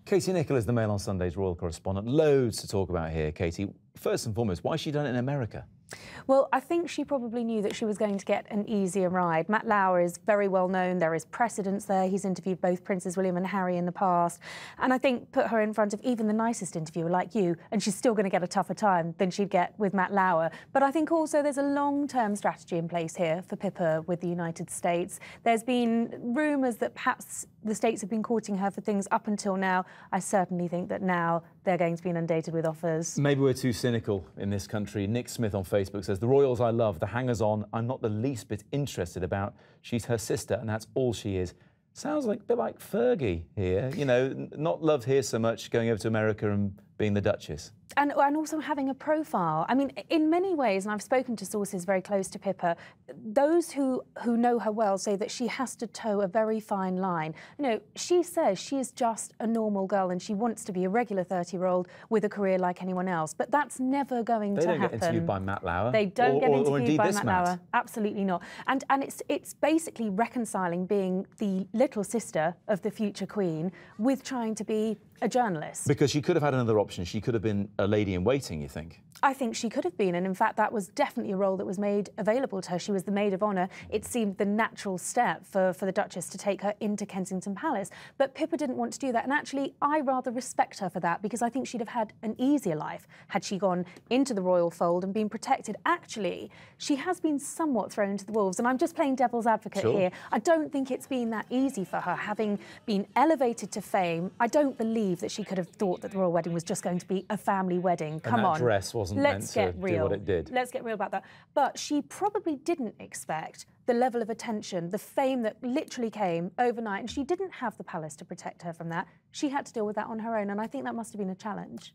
Katie Nicholl is the Mail on Sunday's royal correspondent. Loads to talk about here, Katie. First and foremost, why has she done it in America? Well, I think she probably knew that she was going to get an easier ride. Matt Lauer is very well known. There is precedence there. He's interviewed both Princes William and Harry in the past. And I think put her in front of even the nicest interviewer like you, and she's still going to get a tougher time than she'd get with Matt Lauer. But I think also there's a long-term strategy in place here for Pippa with the United States. There's been rumours that perhaps the States have been courting her for things up until now. I certainly think that now they're going to be inundated with offers. Maybe we're too cynical in this country. Nick Smith on Facebook says, "The royals I love, the hangers-on I'm not the least bit interested about. She's her sister and that's all she is." Sounds like a bit like Fergie here, you know, not loved here so much, going over to America and being the Duchess. And also having a profile. I mean, in many ways, and I've spoken to sources very close to Pippa, those who know her well say that she has to toe a very fine line. You know, she says she is just a normal girl and she wants to be a regular 30-year-old with a career like anyone else. But that's never going to happen. They don't get interviewed by Matt Lauer. They don't get interviewed by Matt Lauer. Absolutely not. And it's basically reconciling being the little sister of the future Queen with trying to be a journalist. Because she could have had another option. She could have been a lady-in-waiting, you think? I think she could have been, and in fact that was definitely a role that was made available to her. She was the maid of honour. It seemed the natural step for the Duchess to take her into Kensington Palace. But Pippa didn't want to do that, and actually I rather respect her for that, because I think she'd have had an easier life had she gone into the royal fold and been protected. Actually, she has been somewhat thrown to the wolves, and I'm just playing devil's advocate here. I don't think it's been that easy for her, having been elevated to fame. I don't believe that she could have thought that the royal wedding was just going to be a family wedding. Come on. And that dress wasn't meant to do what it did. Let's get real about that. But she probably didn't expect the level of attention, the fame that literally came overnight, and she didn't have the palace to protect her from that. She had to deal with that on her own, and I think that must have been a challenge.